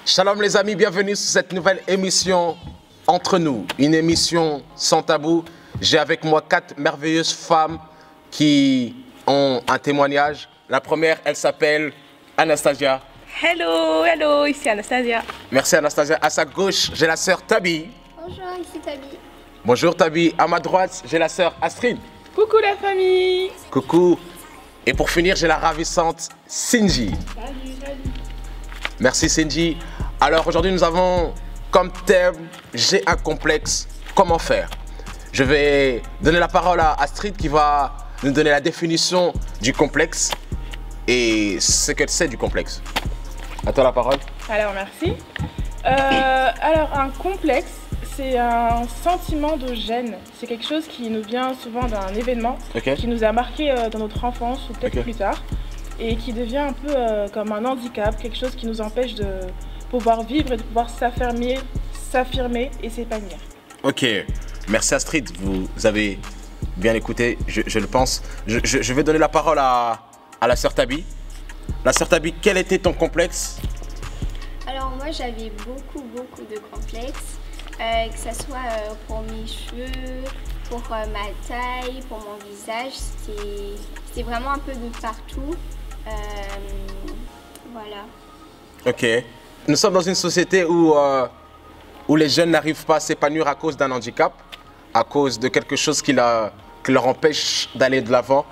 Shalom les amis, bienvenue sur cette nouvelle émission Entre nous, une émission sans tabou. J'ai avec moi 4 merveilleuses femmes qui ont un témoignage. La première, elle s'appelle Anastasia. Hello, ici Anastasia. Merci Anastasia. À sa gauche, j'ai la sœur Tabi. Bonjour, ici Tabi. Bonjour Tabi. À ma droite, j'ai la sœur Astrid. Coucou la famille. Coucou. Et pour finir, j'ai la ravissante Cindy. Salut. Merci Cindy. Alors aujourd'hui, nous avons comme thème « J'ai un complexe, comment faire ?» Je vais donner la parole à Astrid qui va nous donner la définition du complexe et ce qu'elle sait du complexe. À toi la parole. Alors merci. Alors un complexe, c'est un sentiment de gêne. C'est quelque chose qui nous vient souvent d'un événement qui nous a marqué dans notre enfance ou peut-être plus tard et qui devient un peu comme un handicap, quelque chose qui nous empêche de pouvoir vivre et de pouvoir s'affirmer et s'épanouir. Ok, merci Astrid, vous avez bien écouté, je le pense. Je vais donner la parole à la sœur Tabi. La sœur Tabi, quel était ton complexe? Alors moi j'avais beaucoup de complexes, que ce soit pour mes cheveux, pour ma taille, pour mon visage, c'était vraiment un peu de partout. Voilà. Ok. Nous sommes dans une société où les jeunes n'arrivent pas à s'épanouir à cause d'un handicap, à cause de quelque chose qui leur empêche d'aller de l'avant.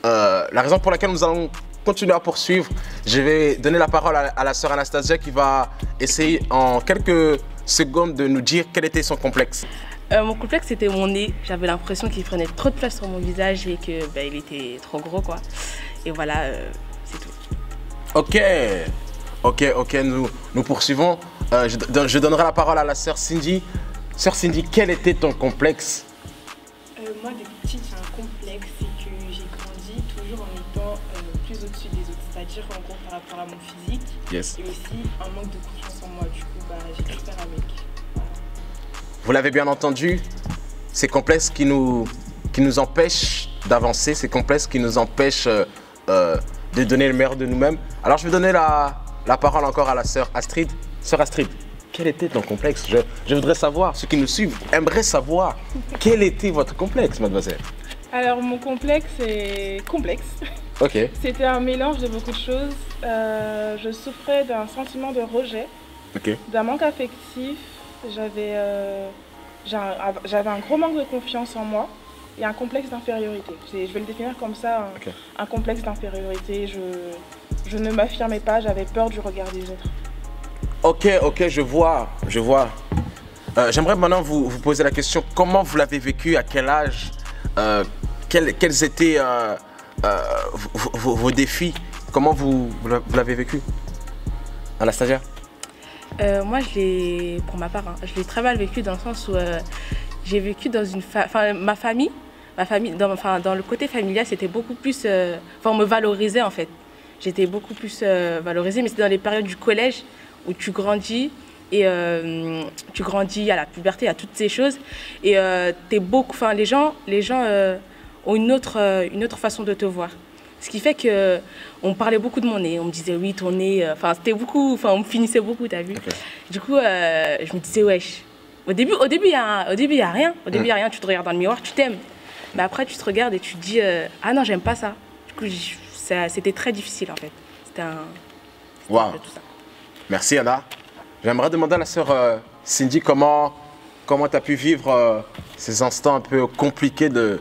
La raison pour laquelle nous allons continuer à poursuivre, je vais donner la parole à la sœur Anastasia qui va essayer en quelques secondes de nous dire quel était son complexe. Mon complexe c'était mon nez. J'avais l'impression qu'il prenait trop de place sur mon visage et que il était trop gros quoi. Et voilà, c'est tout. Ok, nous poursuivons. Je donnerai la parole à la sœur Cindy. Sœur Cindy, quel était ton complexe? Moi, depuis petite, j'ai un complexe, c'est que j'ai grandi toujours en étant plus au-dessus des autres, c'est-à-dire en gros par rapport à mon physique et aussi un manque de confiance en moi. Du coup, j'ai dû faire avec. Voilà. Vous l'avez bien entendu, ces complexes qui nous empêchent d'avancer, ces complexes qui nous empêchent de donner le meilleur de nous-mêmes. Alors, je vais donner la parole encore à la sœur Astrid. Sœur Astrid, quel était ton complexe? Je voudrais savoir, ceux qui nous suivent aimeraient savoir quel était votre complexe, mademoiselle. Alors, mon complexe est complexe. Ok. C'était un mélange de beaucoup de choses. Je souffrais d'un sentiment de rejet, d'un manque affectif. J'avais un gros manque de confiance en moi et un complexe d'infériorité. Je vais le définir comme ça, un complexe d'infériorité. Je ne m'affirmais pas, j'avais peur du regard des autres. Ok, je vois. J'aimerais maintenant vous poser la question, comment vous l'avez vécu, à quel âge, quels étaient vos défis, comment vous l'avez vécu? Anastasia? Moi, pour ma part, je l'ai très mal vécu dans le sens où j'ai vécu dans ma famille, dans le côté familial, c'était beaucoup plus, on me valorisait en fait. J'étais beaucoup plus valorisée, mais c'était dans les périodes du collège où tu grandis et tu grandis à la puberté, à toutes ces choses et les gens ont une autre façon de te voir. Ce qui fait que on parlait beaucoup de mon nez, on me disait oui ton nez, c'était beaucoup, on me finissait beaucoup, t'as vu. Du coup je me disais wesh. Au début il y a rien, tu te regardes dans le miroir, tu t'aimes, mais après tu te regardes et tu te dis ah non j'aime pas ça. Du coup c'était très difficile en fait. C'était un peu tout ça. Merci Anna. J'aimerais demander à la sœur Cindy comment tu as pu vivre ces instants un peu compliqués de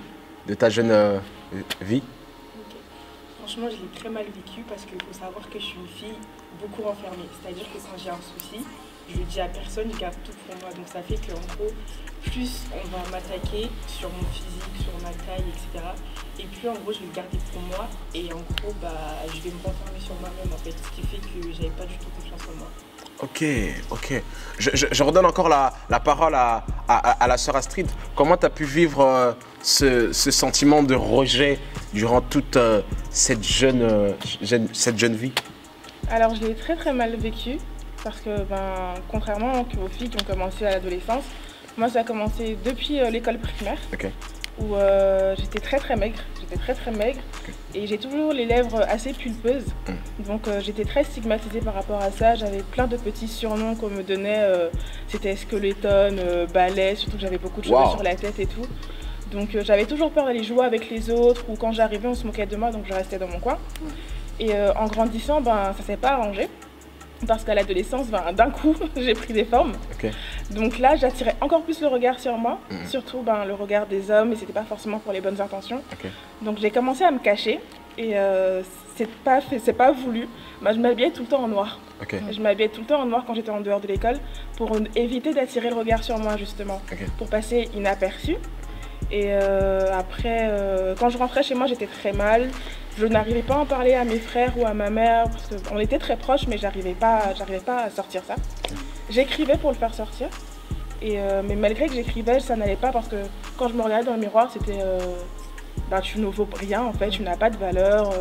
ta jeune vie. Franchement, je l'ai très mal vécu parce qu'il faut savoir que je suis une fille beaucoup renfermée. C'est-à-dire que quand j'ai un souci, je le dis à personne, je garde tout pour moi. Donc ça fait qu'en gros, plus on va m'attaquer sur mon physique, sur ma taille, etc. Et plus en gros, je vais le garder pour moi. Et en gros, je vais me renfermer sur moi-même en fait. Ce qui fait que j'avais pas du tout confiance en moi. Ok. Je redonne encore la parole à la sœur Astrid. Comment tu as pu vivre ce sentiment de rejet durant toute cette jeune vie? Alors, je l'ai très mal vécu parce que, contrairement aux filles qui ont commencé à l'adolescence, moi, ça a commencé depuis l'école primaire où j'étais très maigre. j'étais très maigre et j'ai toujours les lèvres assez pulpeuses. Donc j'étais très stigmatisée par rapport à ça. J'avais plein de petits surnoms qu'on me donnait. C'était Skeleton, Balai, surtout que j'avais beaucoup de cheveux sur la tête et tout. Donc j'avais toujours peur d'aller jouer avec les autres ou quand j'arrivais on se moquait de moi donc je restais dans mon coin. Et en grandissant, ça s'est pas arrangé. Parce qu'à l'adolescence, d'un coup, j'ai pris des formes. Donc là, j'attirais encore plus le regard sur moi, surtout le regard des hommes, et c'était pas forcément pour les bonnes intentions. Donc j'ai commencé à me cacher, et c'est pas voulu. Je m'habillais tout le temps en noir. Je m'habillais tout le temps en noir quand j'étais en dehors de l'école, pour éviter d'attirer le regard sur moi, justement, pour passer inaperçu. Et après, quand je rentrais chez moi, j'étais très mal. Je n'arrivais pas à en parler à mes frères ou à ma mère, parce qu'on était très proches, mais j'arrivais pas à sortir ça. J'écrivais pour le faire sortir, mais malgré que j'écrivais, ça n'allait pas, parce que quand je me regardais dans le miroir, c'était tu ne vaux rien en fait, tu n'as pas de valeur,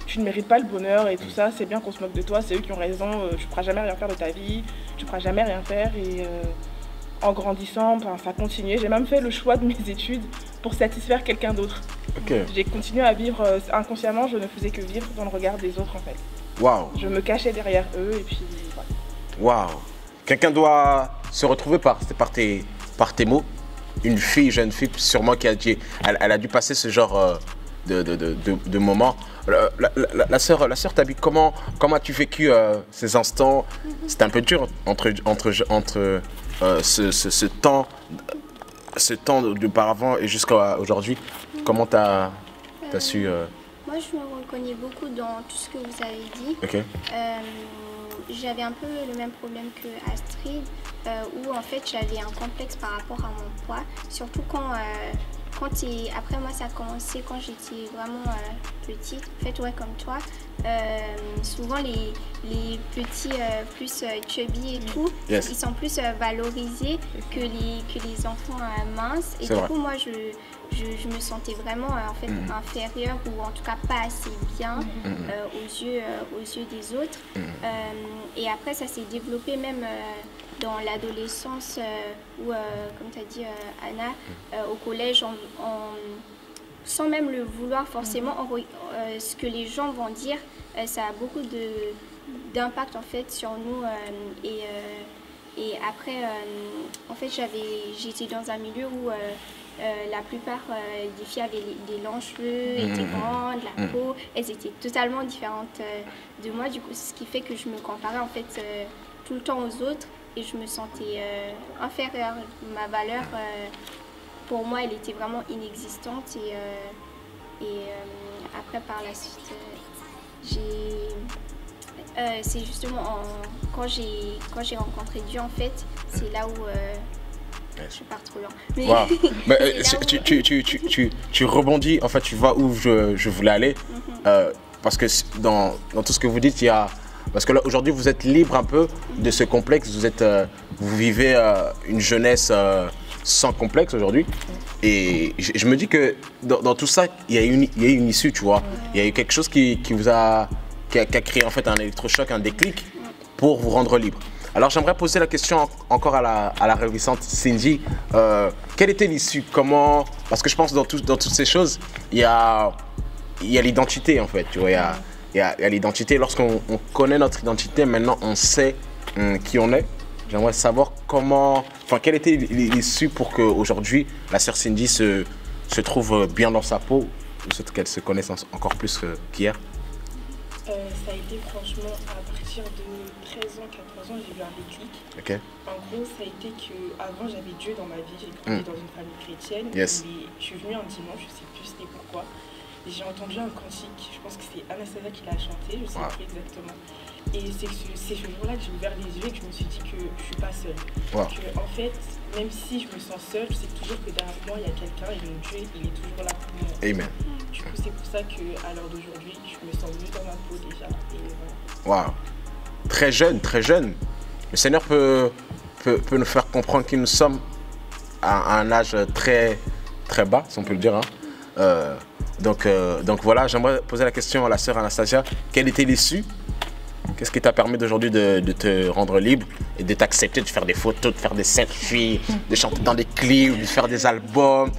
tu ne mérites pas le bonheur et tout ça, c'est bien qu'on se moque de toi, c'est eux qui ont raison, tu ne pourras jamais rien faire de ta vie, tu ne pourras jamais rien faire. Et en grandissant, ça a continué. J'ai même fait le choix de mes études pour satisfaire quelqu'un d'autre. J'ai continué à vivre inconsciemment, je ne faisais que vivre dans le regard des autres en fait. Je me cachais derrière eux et puis voilà. Quelqu'un doit se retrouver par tes mots. Une jeune fille sûrement elle a dû passer ce genre de moment. La sœur Tabi, comment as-tu vécu ces instants? C'était un peu dur entre ce temps d'auparavant et jusqu'à aujourd'hui. Comment tu as su... Moi, je me reconnais beaucoup dans tout ce que vous avez dit. J'avais un peu le même problème que Astrid, où en fait j'avais un complexe par rapport à mon poids, surtout après moi ça a commencé quand j'étais vraiment petite, en fait comme toi, souvent les petits plus chubby et tout, ils sont plus valorisés que les enfants minces, et du coup moi je me sentais vraiment en fait inférieure, ou en tout cas pas assez bien aux yeux des autres. Et après ça s'est développé même dans l'adolescence, où comme tu as dit Anna, au collège, sans même le vouloir forcément, ce que les gens vont dire, ça a beaucoup d'impact en fait sur nous. Et après, en fait j'étais dans un milieu où la plupart des filles avaient des longs cheveux, étaient grandes, la peau, elles étaient totalement différentes de moi, du coup ce qui fait que je me comparais en fait tout le temps aux autres et je me sentais inférieure. Ma valeur, pour moi, elle était vraiment inexistante, et après par la suite, c'est justement quand j'ai rencontré Dieu en fait, c'est là où je pars trop loin. Mais tu rebondis, en fait, tu vois où je voulais aller. Parce que dans tout ce que vous dites, parce que là, aujourd'hui, vous êtes libre un peu de ce complexe. Vous vivez une jeunesse sans complexe aujourd'hui. Et je me dis que dans tout ça, il y a une issue, tu vois. Il y a eu quelque chose qui a créé en fait un électrochoc, un déclic pour vous rendre libre. Alors j'aimerais poser la question encore à la ravissante Cindy. Quelle était l'issue? Parce que je pense dans toutes ces choses, il y a l'identité en fait. Tu vois, il y a l'identité. Lorsqu'on connaît notre identité, maintenant on sait qui on est. J'aimerais savoir quelle était l'issue pour qu'aujourd'hui la sœur Cindy se trouve bien dans sa peau, ou qu'elle se connaisse encore plus qu'hier. Ça a été franchement à partir de 13 ans, 14 ans, j'ai eu un déclic. En gros, ça a été qu'avant j'avais Dieu dans ma vie, j'ai grandi dans une famille chrétienne. Je suis venue un dimanche, je ne sais plus c'était pourquoi. Et j'ai entendu un cantique, je pense que c'est Anastasia qui l'a chanté, je ne sais plus exactement. Et c'est ce jour-là que j'ai ouvert les yeux et que je me suis dit que je ne suis pas seule. Que, en fait, même si je me sens seule, je sais toujours que derrière moi, il y a quelqu'un et mon Dieu, il est toujours là pour moi. Amen. Du coup, c'est pour ça qu'à l'heure d'aujourd'hui, je me sens mieux dans ma peau déjà. Et voilà. Très jeune, très jeune. Le Seigneur peut nous faire comprendre que nous sommes à un âge très, très bas, si on peut le dire. Donc voilà, j'aimerais poser la question à la sœur Anastasia. Quelle était l'issue? Qu'est-ce qui t'a permis d'aujourd'hui de te rendre libre et de t'accepter, de faire des photos, de faire des selfies, de chanter dans des clips, de faire des albums,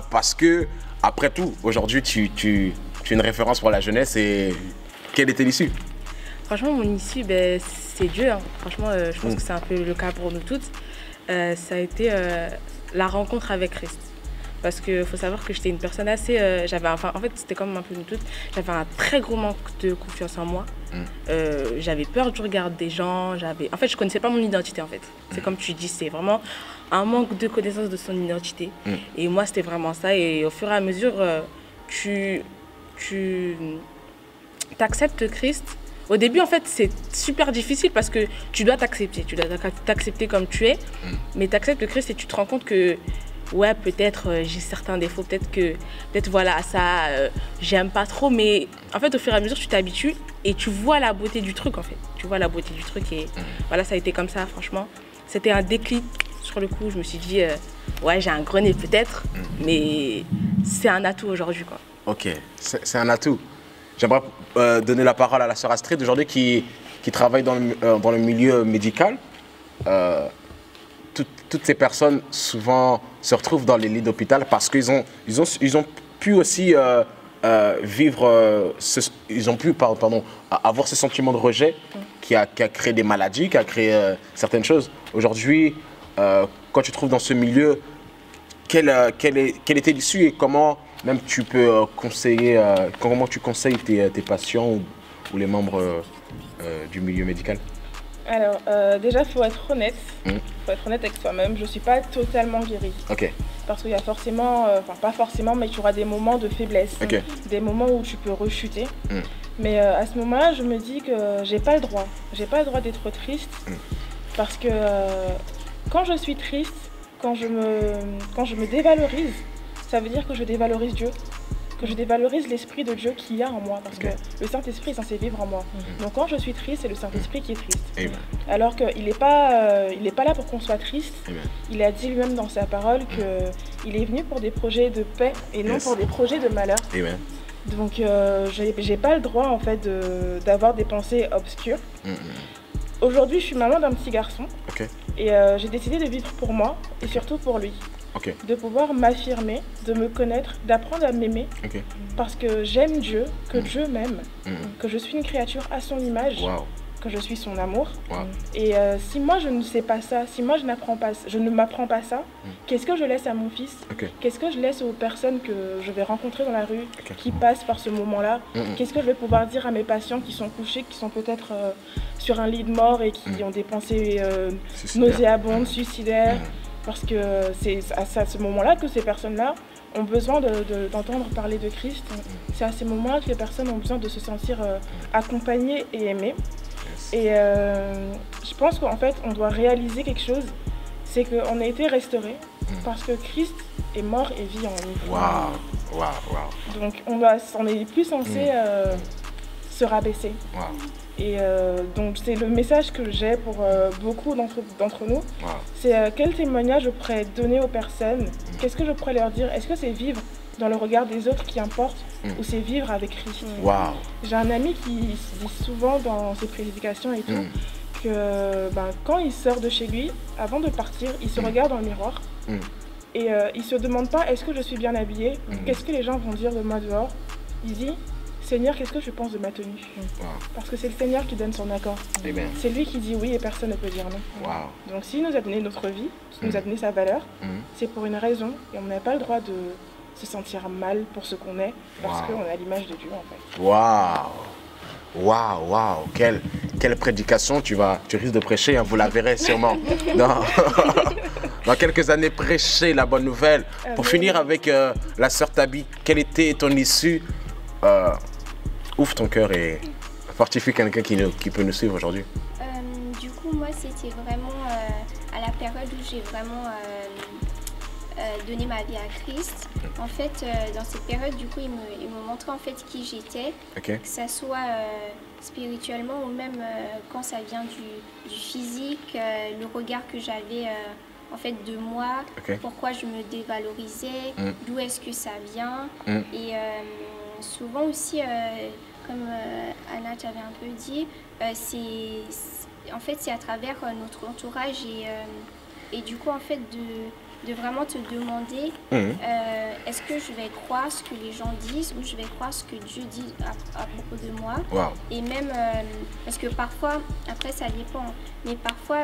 parce que après tout, aujourd'hui, tu es une référence pour la jeunesse et quelle était l'issue? Franchement, mon issue, ben, c'est Dieu. Hein. Franchement, je pense que c'est un peu le cas pour nous toutes. Ça a été la rencontre avec Christ. Parce qu'il faut savoir que j'étais une personne assez... en fait, c'était comme un peu nous toutes. J'avais un très gros manque de confiance en moi. J'avais peur du regard des gens. En fait, je ne connaissais pas mon identité, en fait. C'est comme tu dis, c'est vraiment un manque de connaissance de son identité. Et moi, c'était vraiment ça. Et au fur et à mesure, tu acceptes Christ. Au début, en fait, c'est super difficile parce que tu dois t'accepter. Tu dois t'accepter comme tu es. Mais tu acceptes Christ et tu te rends compte que... Ouais, peut-être j'ai certains défauts, peut-être voilà, ça, j'aime pas trop, mais en fait, au fur et à mesure, tu t'habitues et tu vois la beauté du truc, en fait. Tu vois la beauté du truc et voilà, ça a été comme ça, franchement. C'était un déclic, sur le coup, je me suis dit, ouais, j'ai un grenier peut-être, mais c'est un atout aujourd'hui, quoi. Ok, c'est un atout. J'aimerais donner la parole à la sœur Astrid, aujourd'hui, qui travaille dans le milieu médical. Toutes ces personnes souvent se retrouvent dans les lits d'hôpital parce qu'ils ont pu aussi vivre, ils ont pu avoir ce sentiment de rejet qui a créé des maladies, qui a créé certaines choses. Aujourd'hui, quand tu te trouves dans ce milieu, quelle était l'issue et comment même tu peux conseiller, comment tu conseilles tes patients ou les membres du milieu médical? Alors, déjà, il faut être honnête. Il faut être honnête avec soi-même. Je ne suis pas totalement guérie. Ok. Parce qu'il y a forcément, pas forcément, mais tu auras des moments de faiblesse. Okay. Des moments où tu peux rechuter. Mais à ce moment-là, je me dis que j'ai pas le droit. J'ai pas le droit d'être triste. Parce que quand je suis triste, quand je me dévalorise, ça veut dire que je dévalorise Dieu. Que je dévalorise l'esprit de Dieu qu'il y a en moi, parce que le Saint-Esprit est censé vivre en moi. Donc quand je suis triste, c'est le Saint-Esprit qui est triste. Amen. Alors qu'il n'est pas là pour qu'on soit triste. Amen. Il a dit lui-même dans sa parole qu'il est venu pour des projets de paix et non pour des projets de malheur. Amen. Donc j'ai pas le droit en fait d'avoir des pensées obscures. Aujourd'hui, je suis maman d'un petit garçon et j'ai décidé de vivre pour moi et surtout pour lui. De pouvoir m'affirmer, de me connaître, d'apprendre à m'aimer parce que j'aime Dieu, que Dieu m'aime, que je suis une créature à son image, que je suis son amour. Et si moi je ne sais pas ça, si moi je ne m'apprends pas ça, qu'est-ce que je laisse à mon fils? Qu'est-ce que je laisse aux personnes que je vais rencontrer dans la rue, qui passent par ce moment-là? Qu'est-ce que je vais pouvoir dire à mes patients qui sont couchés, qui sont peut-être sur un lit de mort et qui ont des pensées nauséabondes, suicidaires? Parce que c'est à ce moment-là que ces personnes-là ont besoin d'entendre parler de Christ. C'est à ces moments-là que les personnes ont besoin de se sentir accompagnées et aimées. Et je pense qu'en fait, on doit réaliser quelque chose, c'est qu'on a été restaurés parce que Christ est mort et vit en nous. Wow. Donc on n'est plus censé se rabaisser. Et donc c'est le message que j'ai pour beaucoup d'entre nous. C'est quel témoignage je pourrais donner aux personnes? Qu'est-ce que je pourrais leur dire? Est-ce que c'est vivre dans le regard des autres qui importe ou c'est vivre avec Christ? J'ai un ami qui dit souvent dans ses prédications et tout que quand il sort de chez lui, avant de partir, il se regarde dans le miroir et il se demande pas est-ce que je suis bien habillée? Qu'est-ce que les gens vont dire de moi dehors? Il dit Seigneur, qu'est-ce que je pense de ma tenue? Parce que c'est le Seigneur qui donne son accord. C'est lui qui dit oui et personne ne peut dire non. Donc s'il nous a donné notre vie, s'il nous a donné sa valeur, c'est pour une raison et on n'a pas le droit de se sentir mal pour ce qu'on est parce qu'on a l'image de Dieu en fait. Waouh, quelle prédication tu risques de prêcher, hein, vous la verrez sûrement dans quelques années, prêcher la bonne nouvelle. Pour finir avec la sœur Tabi, quelle était ton issue? Ouvre ton cœur et fortifie quelqu'un qui peut nous suivre aujourd'hui. Du coup, moi, c'était vraiment à la période où j'ai vraiment donné ma vie à Christ. En fait, dans cette période, du coup, il me montrait en fait qui j'étais, que ça soit spirituellement ou même quand ça vient du physique, le regard que j'avais en fait de moi, pourquoi je me dévalorisais, d'où est-ce que ça vient. Et souvent aussi, comme Anna t'avait un peu dit, en fait c'est à travers notre entourage et du coup en fait de vraiment te demander est-ce que je vais croire ce que les gens disent ou je vais croire ce que Dieu dit à propos de moi. Et même, parce que parfois, après ça dépend, mais parfois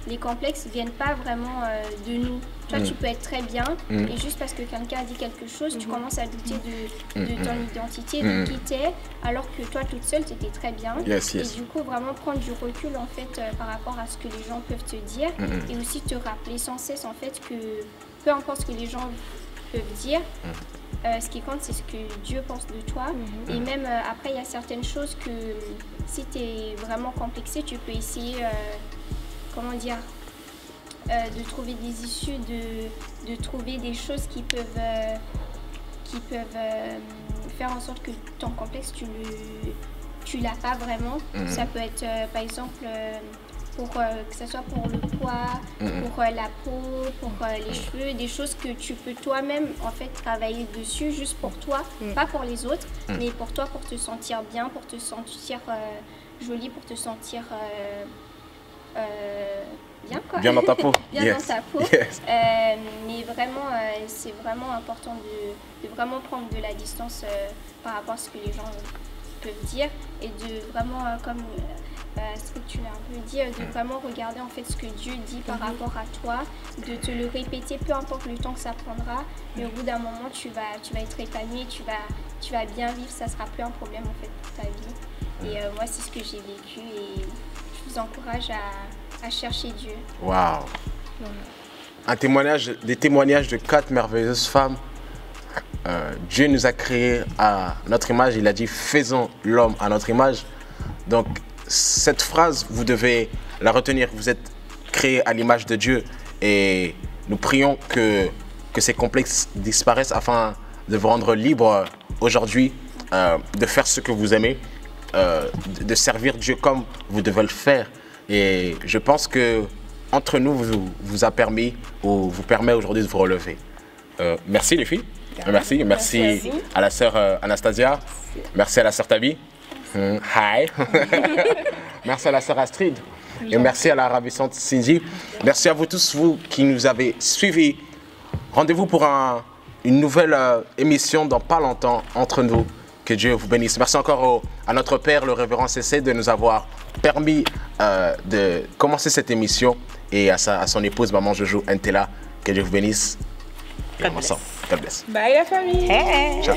les complexes ne viennent pas vraiment de nous. Toi, tu peux être très bien et juste parce que quelqu'un a dit quelque chose, tu commences à douter de ton identité, de qui t'es, alors que toi, toute seule, tu étais très bien. Et du coup, vraiment prendre du recul en fait par rapport à ce que les gens peuvent te dire et aussi te rappeler sans cesse en fait que peu importe ce que les gens peuvent dire, ce qui compte, c'est ce que Dieu pense de toi. Et même après, il y a certaines choses que si tu es vraiment complexé, tu peux essayer, comment dire, de trouver des issues, de trouver des choses qui peuvent faire en sorte que ton complexe, tu l'as pas vraiment. Ça peut être, par exemple, que ce soit pour le poids, pour la peau, pour les cheveux, des choses que tu peux toi-même en fait travailler dessus juste pour toi, pas pour les autres, mais pour toi, pour te sentir bien, pour te sentir jolie, pour te sentir bien quoi. Bien dans ta peau. Bien dans ta peau. Mais vraiment, c'est vraiment important de vraiment prendre de la distance par rapport à ce que les gens peuvent dire et de vraiment, comme ce que tu l'as un peu dit, de vraiment regarder en fait ce que Dieu dit par rapport à toi, de te le répéter, peu importe le temps que ça prendra, mais au bout d'un moment tu vas être épanoui, tu vas bien vivre, ça sera plus un problème en fait pour ta vie. Et moi c'est ce que j'ai vécu et je vous encourage à chercher Dieu. Waouh! Des témoignages de 4 merveilleuses femmes. Dieu nous a créés à notre image, il a dit faisons l'homme à notre image. Donc cette phrase, vous devez la retenir, vous êtes créés à l'image de Dieu et nous prions que ces complexes disparaissent afin de vous rendre libre aujourd'hui, de faire ce que vous aimez, de servir Dieu comme vous devez le faire. Et je pense que entre nous vous a permis ou vous permet aujourd'hui de vous relever. Merci les filles. Merci à la sœur Anastasia. Merci à la sœur Tabi. Hi. Merci à la sœur Astrid. Et merci à la ravissante Cindy. Merci à vous tous, vous qui nous avez suivis. Rendez-vous pour une nouvelle émission dans pas longtemps entre nous. Que Dieu vous bénisse. Merci encore à notre Père, le révérend CC, de nous avoir permis de commencer cette émission et à son épouse, maman Jojo Ntela. Que Dieu vous bénisse. Et on ensemble. God bless. Bye la famille. Ciao.